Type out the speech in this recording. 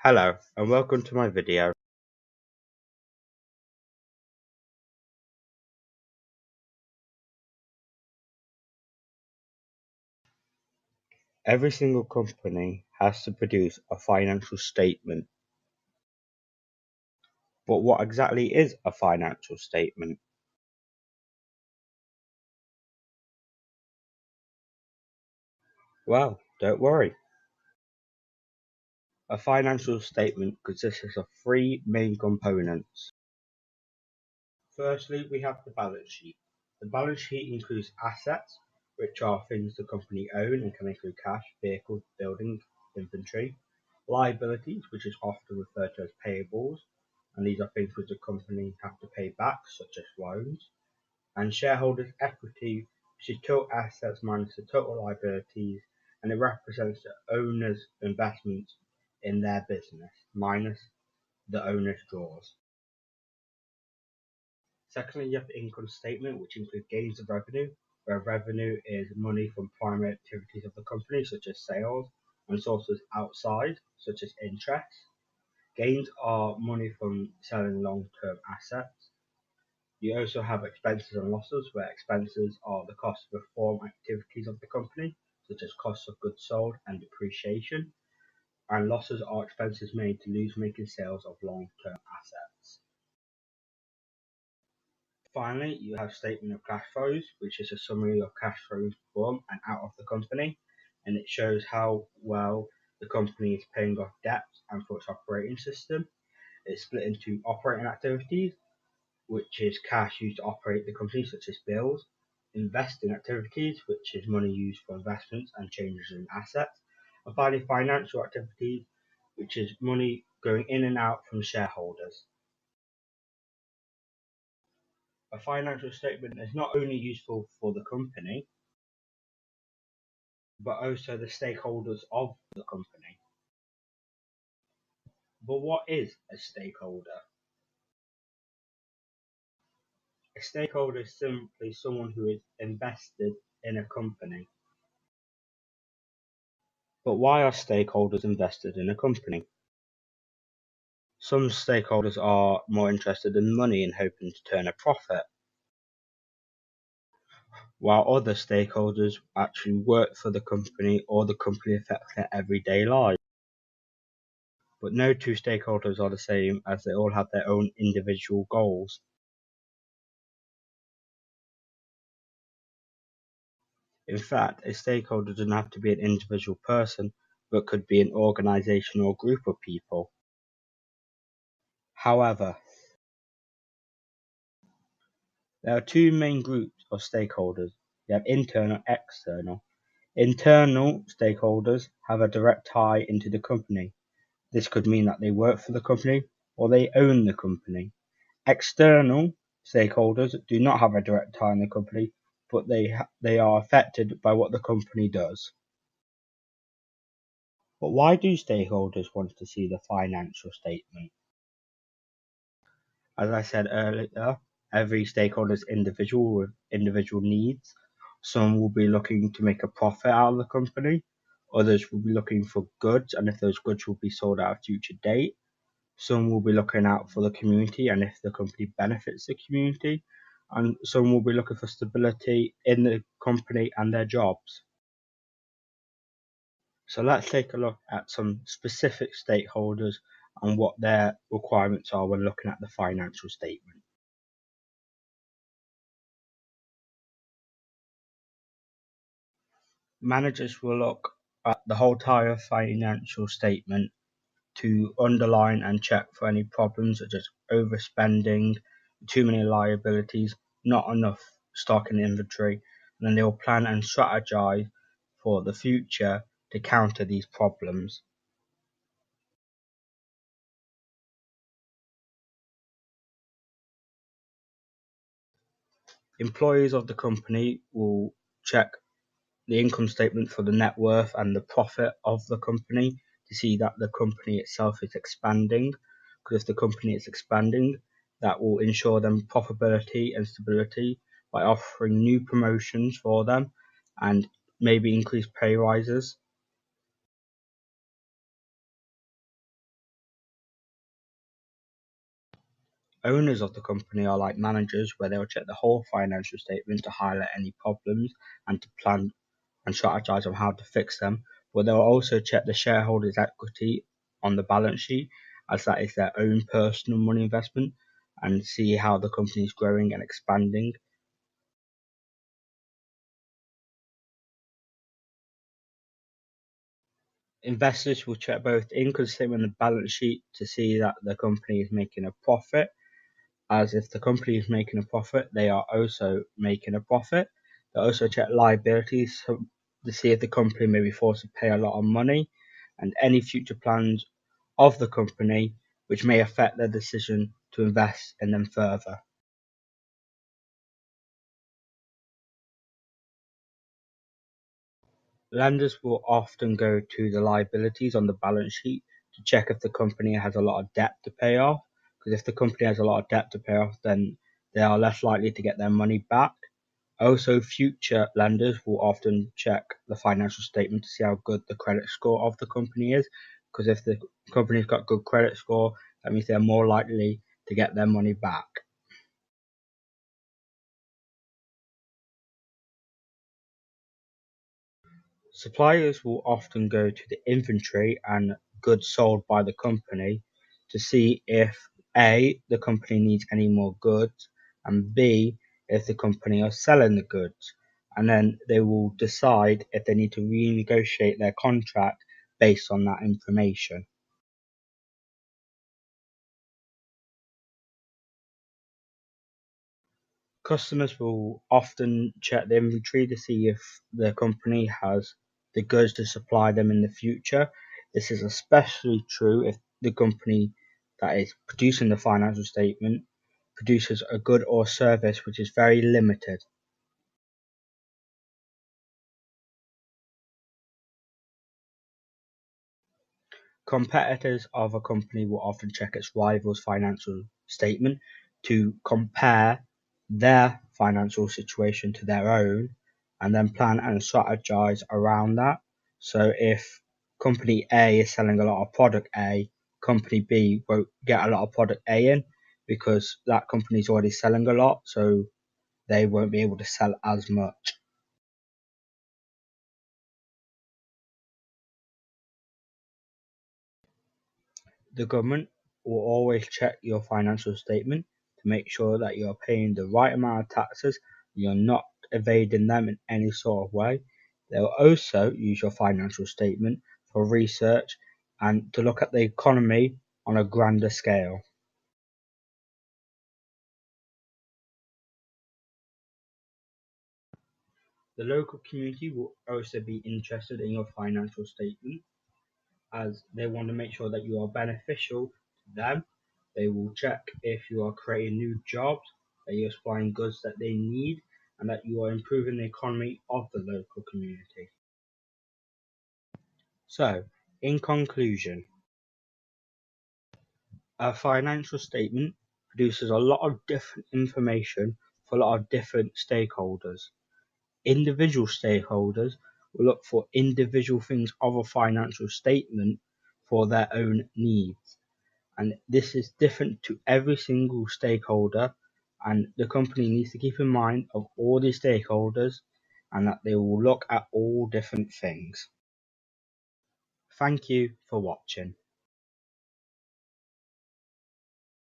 Hello and welcome to my video. Every single company has to produce a financial statement. But what exactly is a financial statement? Well, don't worry. A financial statement consists of three main components. Firstly, we have the balance sheet. The balance sheet includes assets, which are things the company owns and can include cash, vehicles, buildings, inventory. Liabilities, which is often referred to as payables, and these are things which the company have to pay back, such as loans. And shareholders' equity, which is total assets minus the total liabilities, and it represents the owner's investment in their business minus the owner's draws. Secondly, you have the income statement, which includes gains of revenue, where revenue is money from primary activities of the company, such as sales, and sources outside, such as interest. Gains are money from selling long-term assets. You also have expenses and losses, where expenses are the cost of perform activities of the company, such as costs of goods sold and depreciation. And losses are expenses made to lose making sales of long-term assets. Finally, you have statement of cash flows, which is a summary of cash flows from and out of the company, and it shows how well the company is paying off debts and for its operating system. It's split into operating activities, which is cash used to operate the company, such as bills, investing activities, which is money used for investments and changes in assets, and finally financial activities, which is money going in and out from shareholders. A financial statement is not only useful for the company, but also the stakeholders of the company. But what is a stakeholder? A stakeholder is simply someone who is invested in a company. But why are stakeholders invested in a company? Some stakeholders are more interested in money and hoping to turn a profit, while other stakeholders actually work for the company or the company affects their everyday lives. But no two stakeholders are the same, as they all have their own individual goals. In fact, a stakeholder doesn't have to be an individual person, but could be an organization or group of people. However, there are two main groups of stakeholders. You have internal and external. Internal stakeholders have a direct tie into the company. This could mean that they work for the company or they own the company. External stakeholders do not have a direct tie in the company, but they are affected by what the company does. But why do stakeholders want to see the financial statement? As I said earlier, every stakeholder is individual with individual needs. Some will be looking to make a profit out of the company, others will be looking for goods, and if those goods will be sold at a future date. Some will be looking out for the community and if the company benefits the community, and some will be looking for stability in the company and their jobs. So let's take a look at some specific stakeholders and what their requirements are when looking at the financial statement. Managers will look at the whole entire financial statement to underline and check for any problems such as overspending, too many liabilities, not enough stock and inventory, and then they will plan and strategize for the future to counter these problems. Employees of the company will check the income statement for the net worth and the profit of the company to see that the company itself is expanding. Because if the company is expanding, that will ensure them profitability and stability by offering new promotions for them and maybe increased pay rises. Owners of the company are like managers, where they'll check the whole financial statement to highlight any problems and to plan and strategize on how to fix them. But they'll also check the shareholders' equity on the balance sheet, as that is their own personal money investment, and see how the company is growing and expanding. Investors will check both the income statement and balance sheet to see that the company is making a profit, as if the company is making a profit, they are also making a profit. They also check liabilities to see if the company may be forced to pay a lot of money, and any future plans of the company which may affect their decision to invest in them further. Lenders will often go to the liabilities on the balance sheet to check if the company has a lot of debt to pay off. Because if the company has a lot of debt to pay off, then they are less likely to get their money back. Also, future lenders will often check the financial statement to see how good the credit score of the company is. Because if the company's got good credit score, that means they're more likely to get their money back. Suppliers will often go to the inventory and goods sold by the company to see if A, the company needs any more goods, and B, if the company are selling the goods. And then they will decide if they need to renegotiate their contract based on that information. Customers will often check the inventory to see if the company has the goods to supply them in the future. This is especially true if the company that is producing the financial statement produces a good or service which is very limited. Competitors of a company will often check its rival's financial statement to compare their financial situation to their own and then plan and strategize around that. So if company A is selling a lot of product A, company B won't get a lot of product A in because that company is already selling a lot, so they won't be able to sell as much. The government will always check your financial statement to make sure that you're paying the right amount of taxes, you're not evading them in any sort of way. They'll also use your financial statement for research and to look at the economy on a grander scale. The local community will also be interested in your financial statement as they want to make sure that you are beneficial to them. They will check if you are creating new jobs, that you're supplying goods that they need, and that you are improving the economy of the local community. So, in conclusion, a financial statement produces a lot of different information for a lot of different stakeholders. Individual stakeholders will look for individual things of a financial statement for their own needs. And this is different to every single stakeholder, and the company needs to keep in mind of all the stakeholders and that they will look at all different things. Thank you for watching.